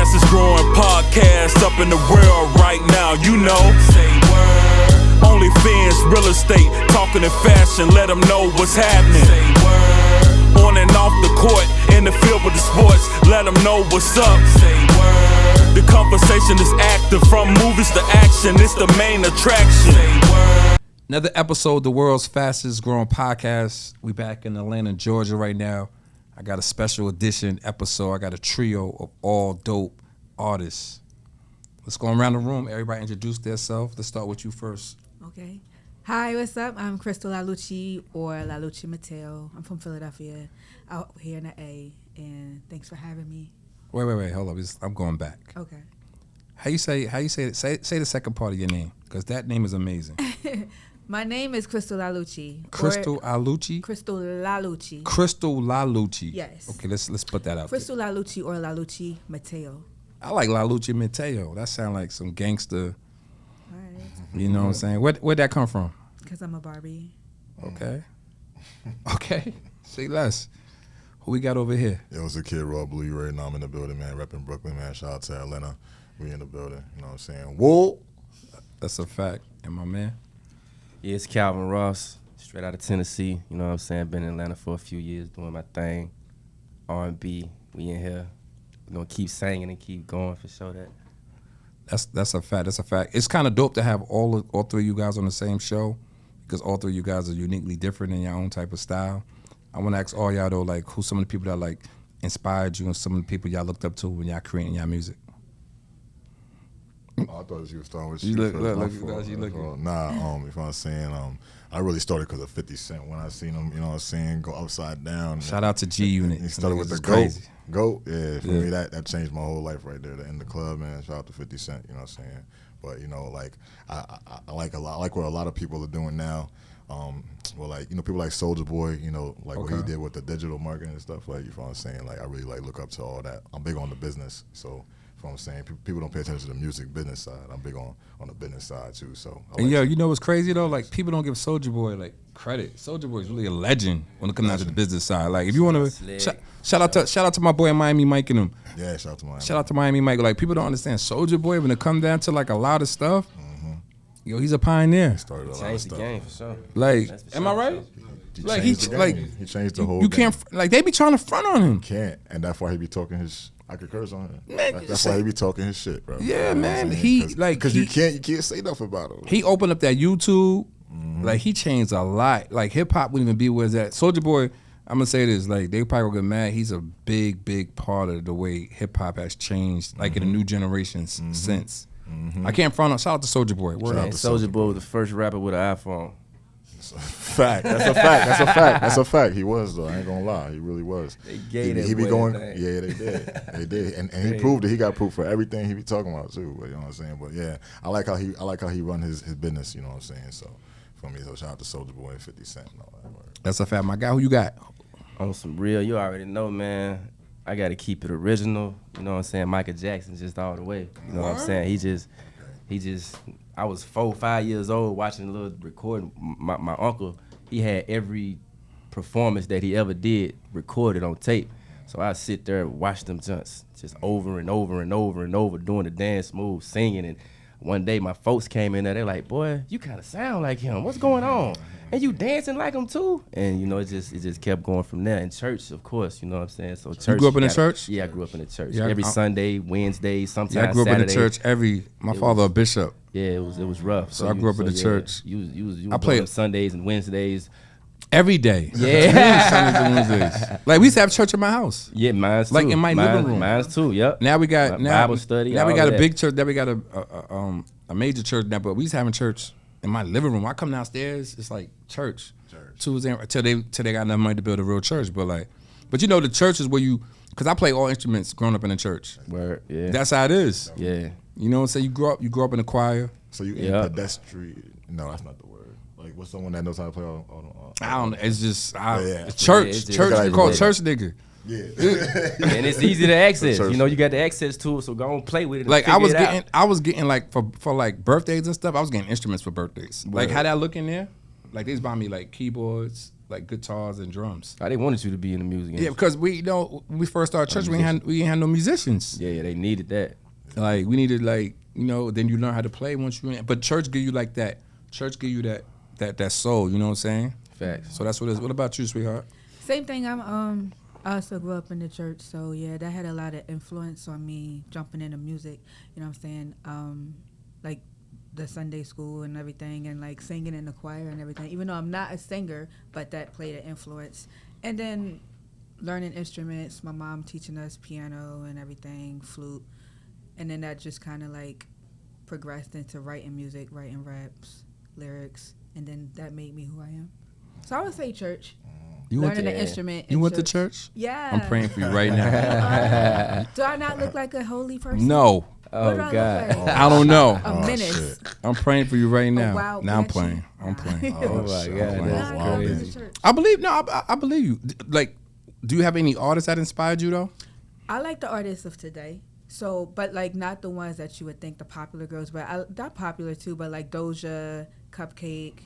fastest growing podcast up in the world right now, you know. Say word. OnlyFans, real estate, talking in fashion, let them know what's happening. Say word. On and off the court, in the field with the sports, let them know what's up. Say word. The conversation is active, from movies to action, it's the main attraction. Say word. Another episode, the world's fastest growing podcast. We back in Atlanta, Georgia right now. I got a special edition episode. I got a trio of all dope artists. Let's go around the room. Everybody introduce themselves. Let's start with you first. Okay. Hi, what's up? I'm Crystal Lalucci or Lalucci Mateo. I'm from Philadelphia, out here in the A, and thanks for having me. Wait. Hold up. I'm going back. Okay. How you say it? Say the second part of your name, because that name is amazing. My name is Crystal Lalucci. Crystal Lalucci? Crystal Lalucci. Crystal Lalucci. Yes. Okay, let's put that out. Crystal Lalucci or Lalucci Mateo. I like Lalucci Mateo. That sounds like some gangster. All right. You know what I'm saying? Where'd that come from? Because I'm a Barbie. Okay. Okay. Say less. Who we got over here? Yo, it's a kid, Raw Blue. You right now. I'm in the building, man. Repping Brooklyn, man. Shout out to Atlanta. We in the building. You know what I'm saying? Whoa. That's a fact. And my man? Yeah, it's Calvin Ross, straight out of Tennessee. You know what I'm saying? Been in Atlanta for a few years doing my thing. R&B, we in here. We're going to keep singing and keep going for sure that. That's a fact. That's a fact. It's kind of dope to have all three of you guys on the same show, because all three of you guys are uniquely different in your own type of style. I want to ask all y'all though, like, who's some of the people that like inspired you and some of the people y'all looked up to when y'all creating y'all music? Oh, I thought you were starting with you first. You looking. Nah, if I'm saying, I really started because of 50 Cent when I seen him, you know what I'm saying, go upside down. Shout out to G Unit. He started with the GOAT. Yeah, for me, that changed my whole life right there. In the club, man. Shout out to 50 Cent, you know what I'm saying. But, you know, like, I like what a lot of people are doing now. Well, like, you know, people like Soulja Boy, you know, like what he did with the digital marketing and stuff, like, you know what I'm saying? Like, I really, like, look up to all that. I'm big on the business, so. You know what I'm saying? People don't pay attention to the music business side. I'm big on the business side too. So and yo, you know what's crazy though? Like, people don't give Soulja Boy like credit. Soulja Boy is really a legend when it comes down to the business side. Like, if you want to shout out to my boy Miami Mike and him. Yeah, shout out to Miami. Shout out to Miami Mike. Like, people don't understand Soulja Boy when it come down to like a lot of stuff. Yo, he's a pioneer. He started a lot of stuff. Changed the game for sure. Like, am I right? Like he changed the whole. You can't like they be trying to front on him. Can't, and that's why he be talking his. I could curse on him. Man, that's why he be talking his shit, bro. Yeah, you know man. Because you can't say nothing about him. He opened up that YouTube. Like, he changed a lot. Like, hip hop wouldn't even be where it's at. Soulja Boy, I'm gonna say this. Like, they probably gonna get mad. He's a big part of the way hip hop has changed. Like, in the new generations since. I can't front on. Shout out to Soulja Boy. Soulja Boy was the first rapper with an iPhone. Fact. That's a fact. He was though. I ain't gonna lie. He really was. They gave he be going. Thing. Yeah, they did. And he proved it. He got proof for everything he be talking about too. But you know what I'm saying. But yeah, I like how he run his business. You know what I'm saying. So for me, so shout out to Soulja Boy and 50 Cent and all that. That's a fact. My guy, who you got? On some real, you already know, man. I got to keep it original. You know what I'm saying. Michael Jackson just all the way. You know what I'm saying. He just. I was 4, 5 years old watching a little recording. My uncle, he had every performance that he ever did recorded on tape. So I sit there and watch them just over and over and over and over doing the dance moves, singing. And one day my folks came in there, they're like, boy, you kind of sound like him. What's going on? And you dancing like him too? And, you know, it just kept going from there. In church, of course, you know what I'm saying? So church. You grew up in the church? Yeah, I grew up in the church. Yeah, every Sunday, Wednesday, sometimes Saturday. Yeah, I grew up in the church my father a bishop. Yeah, it was rough. So I grew up in the church. You played Sundays and Wednesdays. Every day. Yeah. Sundays and Wednesdays. Like, we used to have church in my house. Yeah, mine's too. Like, in my living room. Mine's too, yep. Now we got Bible study. Now we got a big church. Now we got a major church now, but we used to having church in my living room. I come downstairs, it's like church. Tuesday till they got enough money to build a real church. But you know, the church is where because I play all instruments growing up in the church. Word, yeah. That's how it is. Yeah. You know what I'm saying? You grew up in the choir. So you in pedestrian? No, that's not the word. Like, what's someone that knows how to play on I don't know. It's just church. Church. You call church nigga. Yeah. And it's easy to access. You know, you got the access to it, so go and play with it. Like, I was getting like for like birthdays and stuff. I was getting instruments for birthdays. Like, how that look in there? Like, they was buying me like keyboards, like guitars and drums. They wanted you to be in the music industry. Yeah, because when we first started church, we ain't had no musicians. Yeah, they needed that. Like we needed then you learn how to play once you. But church give you like that. Church give you that soul. You know what I'm saying? Facts. So that's what it is. What about you, sweetheart? Same thing. I also grew up in the church, so yeah, that had a lot of influence on me jumping into music. You know what I'm saying? Like the Sunday school and everything, and like singing in the choir and everything. Even though I'm not a singer, but that played an influence. And then learning instruments. My mom teaching us piano and everything, flute, and then that just kind of like progressed into writing music, writing raps, lyrics, and then that made me who I am. So I would say church. You Learning the instrument. You went to church? Yeah. I'm praying for you right now. Do I not look like a holy person? No. Oh, What do God. I look like? I don't know. A menace. I'm praying for you right now. wild Now I'm banshee? playing. I'm playing. Oh, my shit. God. Wow. That's Nah, I go to crazy. the church. I believe. No, I believe you. Like, do you have any artists that inspired you though? I like the artists of today. So, but like not the ones that you would think the popular girls, but they're popular too. But like Doja, Cupcake,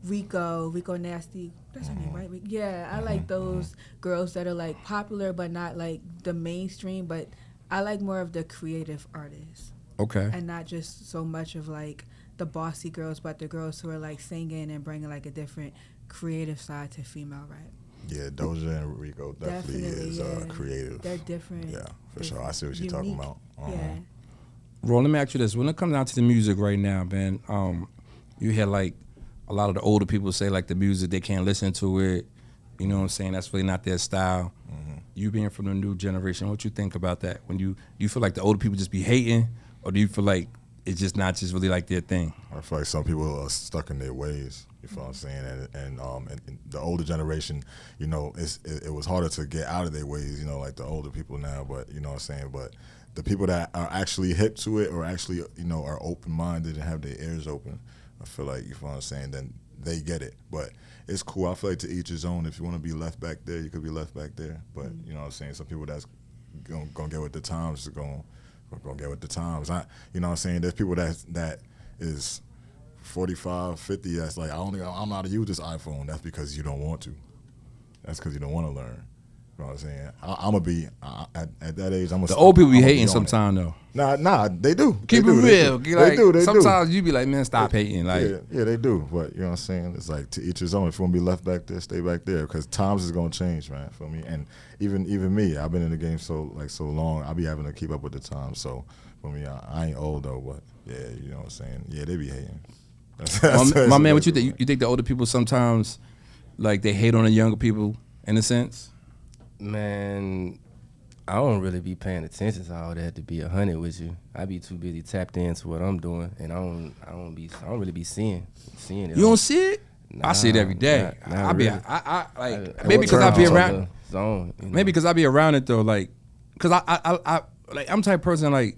Rico Nasty. That's her name, right? Yeah, I like those girls that are like popular, but not like the mainstream. But I like more of the creative artists, Okay. and not just so much of like the bossy girls, but the girls who are like singing and bringing like a different creative side to female rap. Yeah, Doja and Rico definitely is yeah. creative. They're different. Yeah, for sure. I see what you're talking Unique. about. Yeah. Ron, let me ask you this: when it comes down to the music right now, man, you hear like a lot of the older people say like the music they can't listen to it. You know what I'm saying? That's really not their style. You being from the new generation, what you think about that? When you feel like the older people just be hating, or do you feel like it's just not just really like their thing? I feel like some people are stuck in their ways. You feel what I'm saying? And the older generation, you know, it was harder to get out of their ways. You know, like the older people now. But you know what I'm saying? But the people that are actually hip to it, or actually are open minded and have their ears open, I feel like, you feel what I'm saying, then they get it. But it's cool. I feel like to each his own. If you want to be left back there, you could be left back there. But you know what I'm saying? Some people that's gonna get with the times are gonna get with the times. You know what I'm saying? There's people that is 45, 50. That's like, I'm not gonna use this iPhone. That's because you don't want to. That's because you don't want to learn. You know what I'm saying? I'm gonna be at that age. The old people be hating sometimes though. Nah, they do. Keep They it do. real. They do. Sometimes you be like, man, stop hating. Like, yeah, they do. But you know what I'm saying? It's like to each his own. If you want to be left back there, stay back there. Because times is gonna change, man. For me, and even me, I've been in the game so long. I be having to keep up with the times. So for me, I ain't old though. But yeah, you know what I'm saying? Yeah, they be hating. my man, what you think? You think the older people sometimes like they hate on the younger people in a sense? Man, I don't really be paying attention to all that, to be 100 with you. I be too busy tapped into what I'm doing, and I don't really be seeing it. You don't see it? Nah, I see it every day. not Maybe because I be around. Zone, Maybe because I be around it though, like, cause I like I'm the type of person like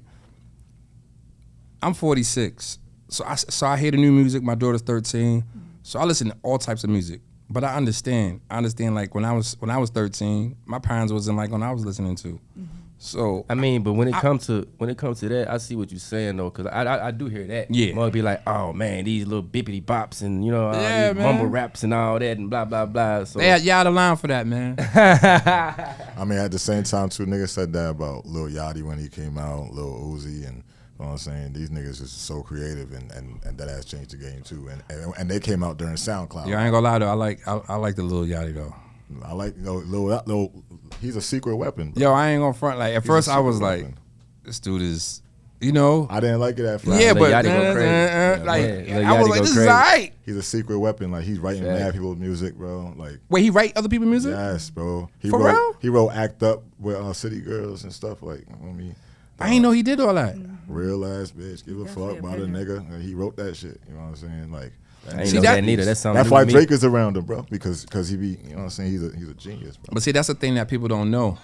I'm 46, so I hear the new music. My daughter's 13, so I listen to all types of music. But I understand. Like when I was 13, my parents wasn't like when I was listening to. So I mean, but when it comes to that, I see what you're saying though, cause I do hear that. Yeah. More be like, oh man, these little bippity bops and all Yeah, these man. mumble raps and all that and blah blah blah. So you out of line for that, man. I mean, at the same time, too, niggas said that about Lil Yachty when he came out, Lil Uzi, and you know what I'm saying? These niggas is so creative, and that has changed the game too. And they came out during SoundCloud. Yeah, I ain't gonna lie though. I like the Lil Yachty though. I like Lil. He's a secret weapon. Bro. Yo, I ain't gonna front. Like at first, I was like, this dude is, I didn't like it at first. yeah, Lil but Yachty go crazy. like Lil I was Yachty like, go this is crazy. alright. He's a secret weapon. Like he's writing Yeah. mad people's music, bro. Like Wait, he write other people's music? yes, bro. For real? He wrote "Act Up" with City Girls and stuff. Like I ain't know he did all that. real ass bitch, give a Definitely fuck about a nigga. And he wrote that shit. You know what I'm saying? Like. I ain't See, know that- that neither. That's something. That's new why to me. Drake is around him, bro. Because he be, you know what I'm saying? He's a genius, bro. But see, that's the thing that people don't know.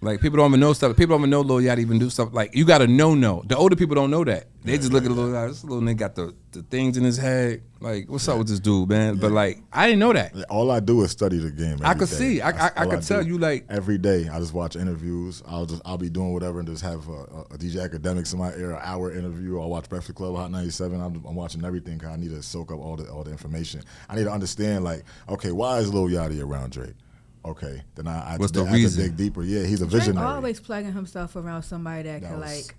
Like people don't even know stuff. People don't even know Lil Yachty even do stuff. Like you got to know. The older people don't know that. They just look at this little nigga got the things in his head. Like, what's up with this dude, man? But like, I didn't know that. All I do is study the game. I could day. see. I could tell you like every day. I just watch interviews. I'll be doing whatever and just have a DJ Academics in my ear, an hour interview. I'll watch Breakfast Club, Hot 97. I'm watching everything because I need to soak up all the information. I need to understand like, okay, why is Lil Yachty around Drake? Okay, then I What's the have reason? to dig deeper. Yeah, he's a Drake visionary. always plugging himself around somebody that could like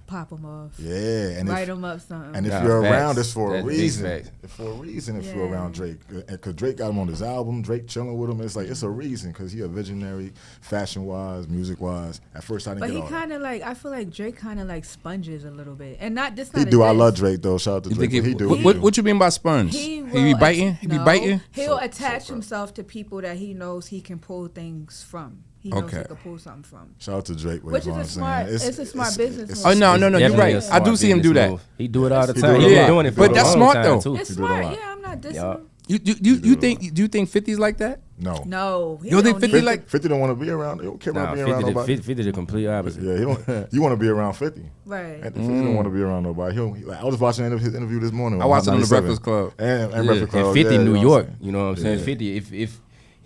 pop him off. Yeah, and write him up something. And if you're facts. around, it's for a That's reason. big facts. It's for a reason if Yeah. you're around Drake. Because Drake got him on his album, Drake chilling with him. It's like, it's a reason because he a visionary, fashion-wise, music-wise. At first, I didn't But get he all kind of like, I feel like Drake kind of like sponges a little bit. And not this. that. He not do. a I diss. love Drake, though. Shout out to you Drake. think He do. what you mean by sponge? He be will biting? He be no, biting? He'll So- attach so- himself to people that he knows he can pull things from. He knows Okay. he can pull something from. Shout out to Drake. Which is what a I'm smart- saying. it's a smart business Oh, move. no, you're Definitely right. a I smart do see him do business that. move. He do it all the He time. do He it a been lot. doing it for But a that's long smart, time, though. too. It's He do it a smart. lot. Yeah, I'm not dissing Yeah. him. You think 50's like that? No. No, he You don't think don't 50 need- like 50 don't want to be around. He don't care about Nah, being around 50 nobody. to, 50 the complete opposite. Yeah, he don't. You want to be around 50. right. And 50 don't want to be around nobody. I was watching his interview this morning. I watched it on the 97. Breakfast Club. And Yeah. Breakfast Club. And 50 yeah, New you know what York, I'm saying? you know what I'm saying? Yeah. 50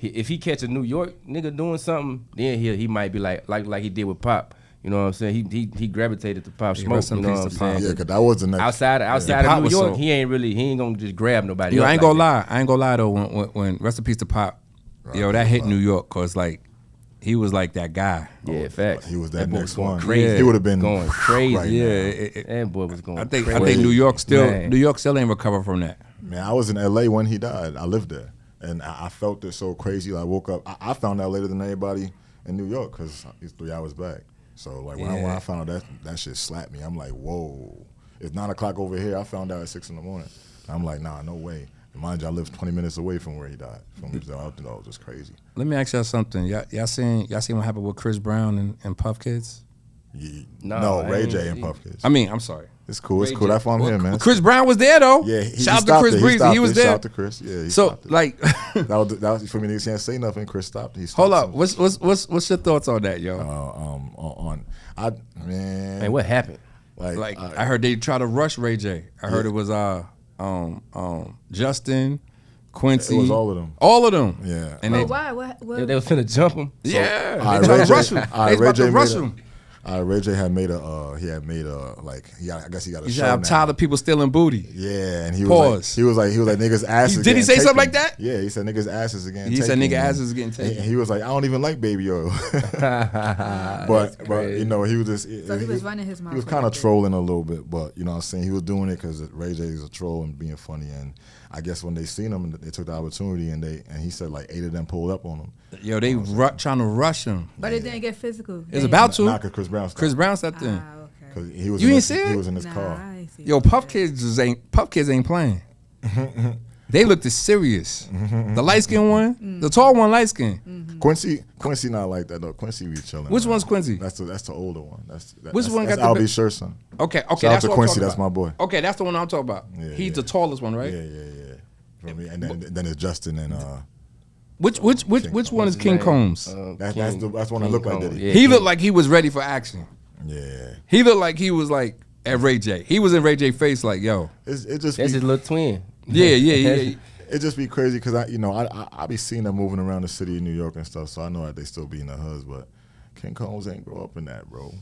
if he catch a New York nigga doing something, then he might be like he did with Pop. You know what I'm saying? He gravitated to Pop Yeah, Smoke. rest in You know peace what I'm to Pop. saying? Yeah, because that was the next. Outside Pop of New was York, so- he ain't gonna just grab nobody. Yo, up I ain't like gonna that. lie. I ain't gonna lie though. When rest in peace to Pop, yo, that hit New York cause like he was like that guy. Yeah, facts. He was that boy next going one. Crazy. He would have been going crazy. right Yeah, now. That boy was going. I think crazy. New York Man. still ain't recovered from that. Man, I was in LA when he died. I lived there, and I felt it so crazy. I woke up. I found out later than anybody in New York because he's 3 hours back. So like when I found out that shit slapped me. I'm like, whoa. It's 9 o'clock over here. I found out at 6 in the morning. I'm like, nah, no way. And mind you, I lived 20 minutes away from where he died. From his out, it was just crazy. Let me ask y'all something. Y'all seen what happened with Chris Brown and Puff Kids? Yeah. No, No, I Ray ain't- J and Puff Kids. I mean, I'm sorry. It's cool. It's Ray cool. J. That's why I'm here, man. Chris Brown was there though. Yeah, he shout out to stopped Chris it. Breezy. Stopped He was it. there. Shout out to Chris. Yeah. He So stopped it. like, that was for me. Niggas can't say nothing. Chris stopped. He stopped. hold up. some- What's your thoughts on that, yo? Man, what happened? Like I heard they try to rush Ray J. I heard it was Justin, Quincy. It was all of them. All of them. Yeah. And But they, why? What? They was finna jump him. yeah, All they right, try Ray to rush J- him. all right, They Ray about to J rush made a- him. Ray J had made a I guess he got a He show said, "I'm now. tired of people stealing booty." Yeah, and he Pause. was like niggas asses. Did he getting say something taken. like that? Yeah, he said niggas asses again. He said nigga asses getting taken. And he was like, I don't even like baby oil. but you know he was just So he was running his He mouth was a kind of little bit. trolling a little bit, but you know what I'm saying, he was doing it because Ray J is a troll and being funny, and I guess when they seen him, they took the opportunity, and he said like 8 of them pulled up on him. Yo, they trying to rush him. But it didn't get physical. It's about to. Not because Chris Brown. Chris Brown stepped in. Ah, okay. Because he was. You in ain't his, see it? He was in his Nah, car. I ain't see Yo, that. Puff Kids ain't playing. They looked as serious. The light skin one, the tall one, light skin. Quincy not like that though. Quincy be chilling. Which man. one's Quincy? That's the older one. Which one that's got the Albie big- Shur's son. Okay, Shout out that's to what Quincy. I'm talking That's about. my boy. Okay, that's the one I'm talking about. Yeah, He's yeah. the tallest one, right? Yeah. For me, and then it's Justin and Which one is King Combs? that's one that looked like Diddy. Yeah, He looked like he was ready for action. Yeah. He looked like he was like at Ray J. He was in Ray J face like, yo. It That's just be, his little twin. Yeah. it just be crazy because I be seeing them moving around the city of New York and stuff, so I know that they still be in the hoods, but King Combs ain't grow up in that, bro.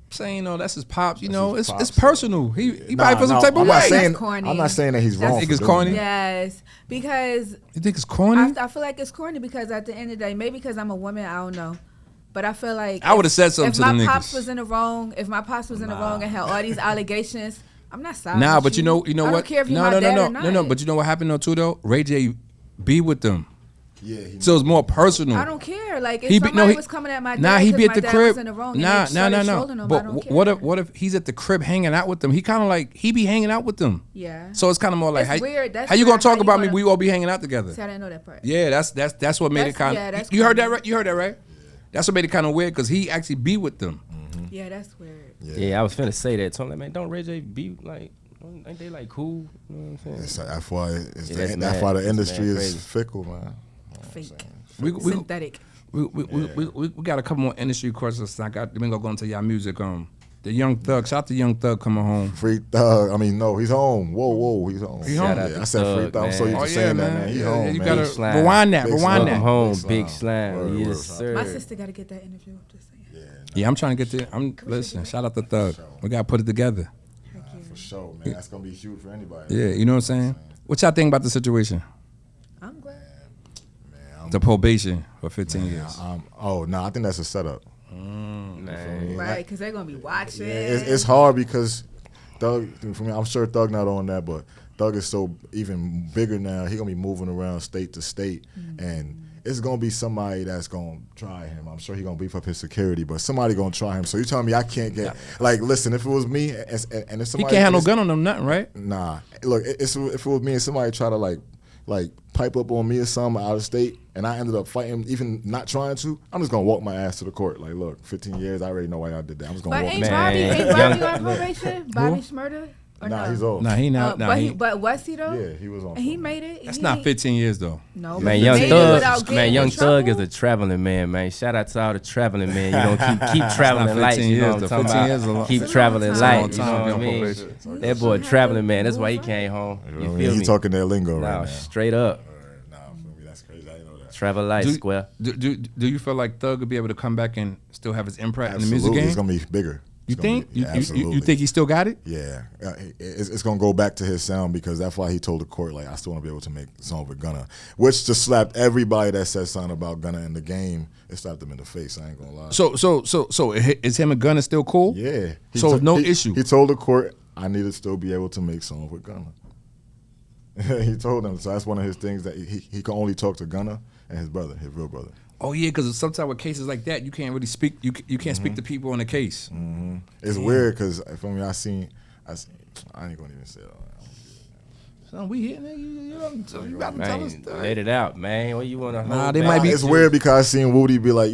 Saying, that's his pops. You That's know, his it's pops, personal. He Nah, probably feel some type of I'm not way. saying That's corny. I'm not saying that he's That's- wrong. Think for it's doing corny? that. Yes, because You think it's corny? I feel like it's corny because at the end of the day, maybe because I'm a woman, I don't know. But I feel like I would've said something if to my them pops niggas. was in the wrong, if my pops was in the wrong and had all these allegations, I'm not sorry. Nah, but you know I what? don't care if you're my dad or not. No. But you know what happened though too though? Ray J be with them, Yeah, he so it's more personal. I don't care. Like if He be- somebody he- was coming at my dad, Nah, he 'cause be at my the dad crib. was in the wrong, and Nah. they started trolling him, I But don't care. what if he's at the crib hanging out with them? He kind of like he be hanging out with them. Yeah. So it's kind of more like It's how, weird. That's how you gonna weird. talk How you about me? gonna- We all be hanging out together. See, I didn't know that part. Yeah, that's what made it That's- kind yeah, of. that's You heard that corny. right? You heard that right? That's what made it kind of weird because he actually be with them. Yeah, that's weird. Yeah, I was finna say that. So I'm like, man, don't Ray J be like, ain't they like cool? You know what I'm saying? That's why that's that's why the mad. industry That's is crazy. fickle, man. Fake. We Synthetic. got a couple more industry questions. We gonna go into y'all music. The Young Thug. Shout out to Young Thug coming home. Free Thug. I mean, no, he's home. Whoa, he's home. He home? Shout out Yeah, to I said Free Thug, Thug. I'm so man. used to saying that, man. He home, you man. gotta Big slime. rewind that. Big Rewind slime. that. Home, Big big slime. slime. Word, Yes, word. sir. My sister got to get that interview. Just saying. Yeah, I'm trying to get to. Listen. Shout out to Thug. We gotta put it together. For sure, man. That's gonna be huge for anybody. Yeah, you know what I'm saying. What y'all think about the situation? I'm glad. The probation for 15 years. I think that's a setup. Man. Right, because they're going to be watching. Yeah, it's hard because Thug, for me, I'm sure Thug not on that, but Thug is so even bigger now. He gonna be moving around state to state, and it's gonna be somebody that's gonna try him. I'm sure he gonna beef up his security, but somebody gonna try him. So you telling me I can't get like? Listen, if it was me, and if He somebody can't have no gun on him, nothing, right? Nah, look, if it was me and somebody try to like pipe up on me or something out of state, and I ended up fighting, even not trying to, I'm just gonna walk my ass to the court. Like, look, 15 years, I already know why y'all did that. I'm just gonna But walk. ain't Man. Bobby on probation? Bobby Schmurda? Or Nah, no? he's off. Nah, he not. But was he though? Yeah, he was on. And he made it. That's He not ain't- 15 years though. No, Man, but Young he made it without Thug, getting man, in Young Thug is trouble. a traveling man, man. Shout out to all the traveling men. You know, keep traveling not light. 15 You know years, what I'm though. talking 15 about? years is a long- Keep It's a traveling long light. time. You know what I Long mean? time. That boy You traveling have man. to That's why he move came home. You know You what I feel mean? me? He talking their lingo Nah, right now. straight up. Nah, for me, that's crazy. I didn't know that. Travel light, square. Do you feel like Thug will be able to come back and still have his imprint Absolutely, in the music it's game? gonna be bigger. You It's gonna think? be- yeah, absolutely. You think he still got it? Yeah, it's gonna go back to his sound because that's why he told the court like I still want to be able to make a song with Gunna, which just slapped everybody that said something about Gunna in the game. It slapped them in the face. I ain't gonna lie. So is him and Gunna still cool? Yeah. So no issue. He told the court I need to still be able to make songs with Gunna. He told them. So that's one of his things that he can only talk to Gunna and his brother, his real brother. Oh yeah, because sometimes with cases like that, you can't really speak. You can't speak to people on the case. It's weird because for me, I seen. I ain't gonna even say it. So we here, nigga. You about to tell us. Man, let it out, man. What you want to Nah, they might be. It's weird because I seen Woody be like,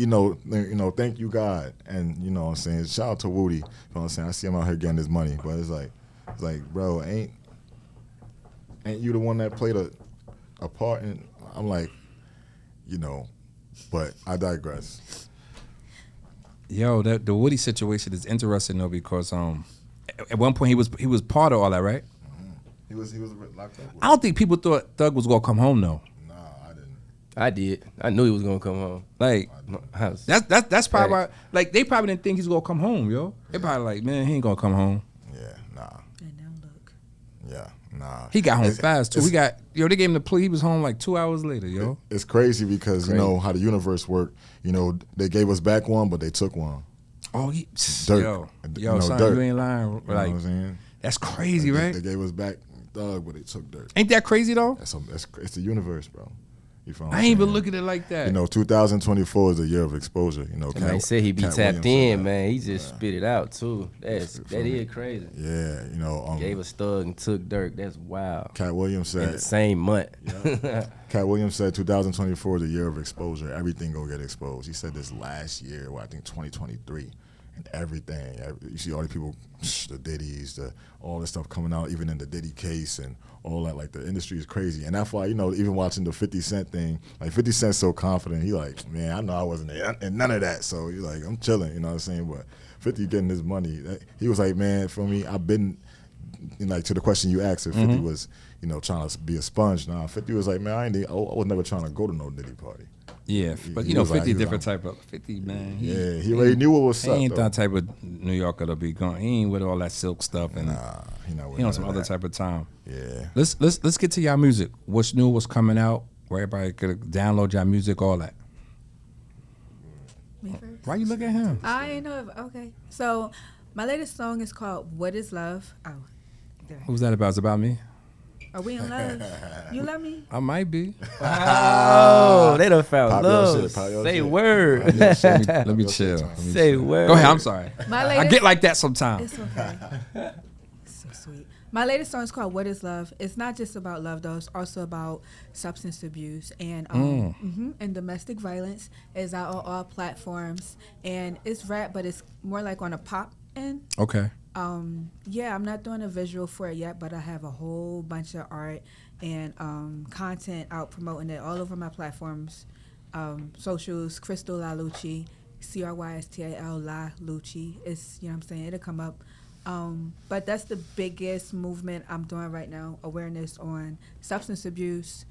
thank you God, and you know what I'm saying. Shout out to Woody. You know what I'm saying. I see him out here getting his money, but it's like, bro, ain't you the one that played a part? And I'm like, but I digress. Yo, the Woody situation is interesting though because at one point he was part of all that, right? He was locked up. I don't think people thought Thug was gonna come home though. Nah, I didn't. I did. I knew he was gonna come home. Like House. that's probably Right. why. Like they probably didn't think he's gonna come home, yo. They probably like, man, he ain't gonna come home. Yeah, nah. And now look. Yeah, nah. He got home It's- fast too. it's- They gave him the plea. He was home like 2 hours later, yo. It's crazy because you know how the universe work. You know they gave us back one, but they took one. Oh, Dirk. yo, son, Dirk. you ain't lying. You know what Like I'm saying? that's crazy, They- right? They gave us back Thug, but they took Dirk. Ain't that crazy though? It's the universe, bro. You feel what I I'm ain't even saying? looking at it like that. 2024 is the year of exposure. And they said he be Cat tapped Williams in, said that. man. He just spit it out too. That is crazy. Yeah, Gave us Thug and took Dirk. That's wild. Cat Williams In the said. same month. Cat Williams said 2024 is the year of exposure. Everything gonna get exposed. He said this last year, I think 2023, and everything. You see all the people, the Diddy's, all this stuff coming out, even in the Diddy case and all that. Like the industry is crazy, and that's why even watching the 50 Cent thing, like 50 Cent's so confident. He like, man, I know I wasn't there and none of that. So he's like, I'm chilling. You know what I'm saying? But 50 getting his money. He was like, man, for me, I've been. Like to the question you asked, if 50 was, trying to be a sponge. Nah, 50 was like, man, I was never trying to go to no Diddy party. Yeah, but he was 50 like- he was different like- type of 50 man. He already knew what was He up. ain't though. that type of New Yorker to be going. He ain't with all that silk stuff and Nah, he not with he on none some of other that. type of time. Yeah. Let's get to y'all music. What's new? What's coming out? Where everybody could download y'all music, all that. Me first? Why you look at him? I ain't know. Okay. So my latest song is called "What Is Love." Oh, there. Who's that about? It's about me. Are we in love? You love me? I might be. Oh, they done found Pop your love. shit, pop your Say shit. word. Let me chill. Say word. Go ahead. I'm sorry. My I latest. get like that sometimes. It's okay. It's so sweet. My latest song is called "What Is Love." It's not just about love, though. It's also about substance abuse and and domestic violence. It's out on all platforms, and it's rap, but it's more like on a pop end. Okay. Yeah, I'm not doing a visual for it yet, but I have a whole bunch of art and content out promoting it all over my platforms, socials, Crystal LaLucci, CRYSTAL, La Lucci. It's, you know what I'm saying, it'll come up. But that's the biggest movement I'm doing right now, awareness on substance abuse,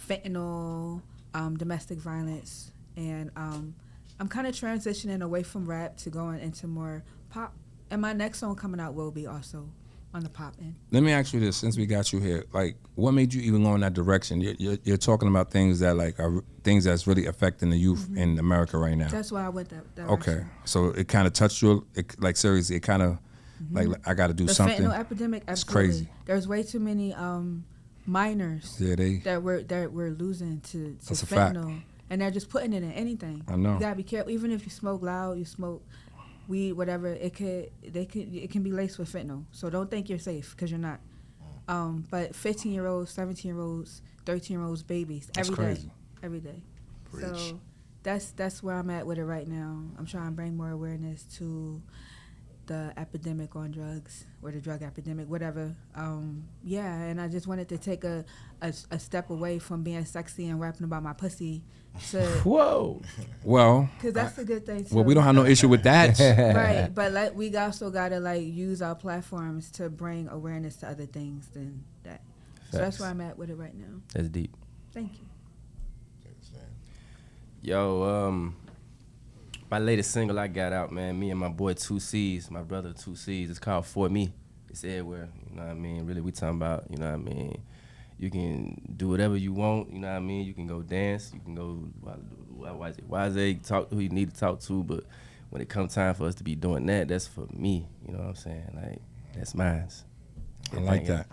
fentanyl, domestic violence, and I'm kind of transitioning away from rap to going into more pop. And my next song coming out will be also on the pop end. Let me ask you this, since we got you here, like, what made you even go in that direction? You're talking about things that like are things that's really affecting the youth in America right now. That's why I went that direction. Okay, so it kind of touched you, like seriously, it kind of like I got to do something. The fentanyl epidemic, absolutely. It's crazy. There's way too many minors that we're losing to That's a fentanyl, fact. and they're just putting it in anything. I know. You gotta be careful. Even if you smoke loud, you smoke weed, whatever, it can be laced with fentanyl. So don't think you're safe, because you're not. But 15-year-olds, 17-year-olds, 13-year-olds, babies, every day. Preach. So that's where I'm at with it right now. I'm trying to bring more awareness to the epidemic on drugs, or the drug epidemic, whatever. And I just wanted to take a step away from being sexy and rapping about my pussy to Whoa. Well, because that's a good thing too. well, we don't have no issue with that. Right, but like we also gotta like use our platforms to bring awareness to other things than that. So that's Facts. where I'm at with it right now. That's deep. Thank you. Yo, my latest single I got out, man, me and my boy 2 C's, my brother 2 C's, it's called For Me. It's everywhere, you know what I mean? Really, we talking about, you know what I mean? You can do whatever you want, you know what I mean? You can go dance, you can go, talk to who you need to talk to, but when it comes time for us to be doing that, that's for me, you know what I'm saying? Like, that's mine. I like that.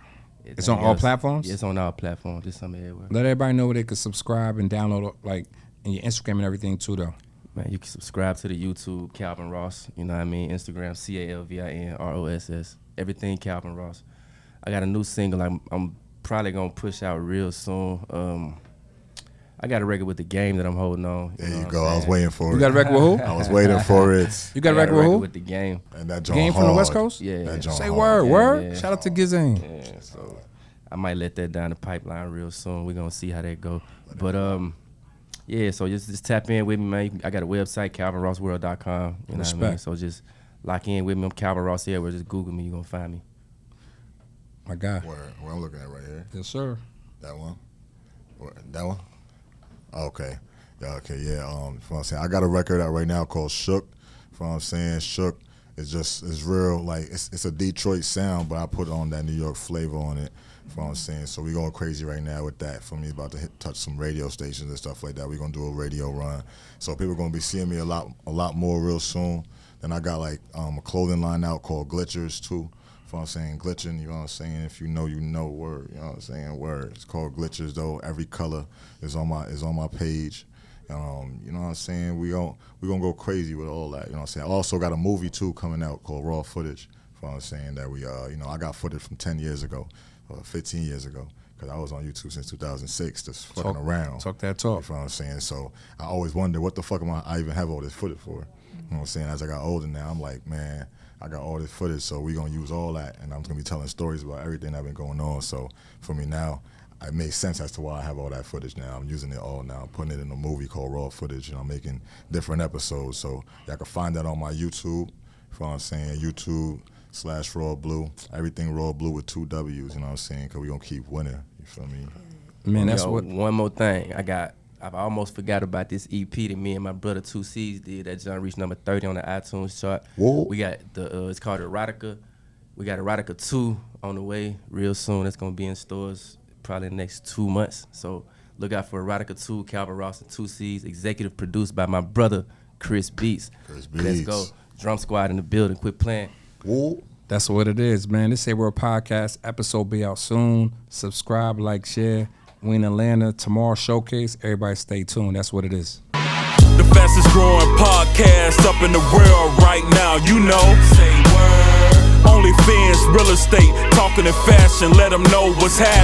It's on all platforms? Yeah, it's on all platforms. It's something everywhere. Let everybody know where they can subscribe and download, like, and your Instagram and everything too, though. Man, you can subscribe to the YouTube, Calvin Ross, you know what I mean? Instagram, CalvinRoss. Everything Calvin Ross. I got a new single I'm probably going to push out real soon. I got a record with The Game that I'm holding on. There you go. I was waiting for it. You got a record with who? I was waiting for it. You got a record with who? with The Game. And that joint Game from the West Coast? Yeah. That joint Say hard. word. Yeah. Shout out to Gizane. Yeah, so I might let that down the pipeline real soon. We're going to see how that go. But, yeah, so just tap in with me, man. I got a website, CalvinRossWorld.com. You know what I mean? So just lock in with me. I'm Calvin Ross everywhere. Just Google me. You're going to find me. My guy. Where I'm looking at right here. Yes, sir. That one? That one? Okay. Yeah, okay, yeah. You know what I'm saying? I got a record out right now called Shook. You know what I'm saying? Shook is it's real, like, it's a Detroit sound, but I put on that New York flavor on it. You know what I'm saying? So we going crazy right now with that. For me, about to touch some radio stations and stuff like that. We're going to do a radio run. So people are going to be seeing me a lot more real soon. Then I got, like, a clothing line out called Glitchers, too. You know what I'm saying? Glitching, you know what I'm saying? If you know, word. You know what I'm saying? Word. It's called Glitchers, though. Every color is on my page. You know what I'm saying? We gonna go crazy with all that. You know what I'm saying? I also got a movie, too, coming out called Raw Footage. You know what I'm saying? That we, I got footage from 10 years ago. 15 years ago, because I was on YouTube since 2006, just fucking around. Talk that talk. You know what I'm saying? So I always wonder, what the fuck I even have all this footage for? You know what I'm saying? As I got older now, I'm like, man, I got all this footage, so we gonna use all that, and I'm gonna be telling stories about everything that's been going on. So for me now, it makes sense as to why I have all that footage now. I'm using it all now. I'm putting it in a movie called Raw Footage, and I'm making different episodes. So y'all can find that on my YouTube. You know what I'm saying? YouTube/Raw Blue. Everything Raw Blue with 2 W's, you know what I'm saying? Because we going to keep winning. You feel me? Man, that's Yo, what. One more thing. I've almost forgot about this EP that me and my brother 2 C's did. That John reached number 30 on the iTunes chart. Whoa. We got it's called Erotica. We got Erotica 2 on the way real soon. That's going to be in stores probably in the next 2 months. So look out for Erotica 2, Calvin Ross and 2 C's. Executive produced by my brother, Chris Beats. Let's go. Drum Squad in the building. Quit playing. Whoa. That's what it is, man. This Say World Podcast episode be out soon. Subscribe, like, share. We in Atlanta. Tomorrow showcase. Everybody stay tuned. That's what it is. The fastest growing podcast up in the world right now, you know. Say word. OnlyFans, real estate, talking in fashion, let them know what's happening.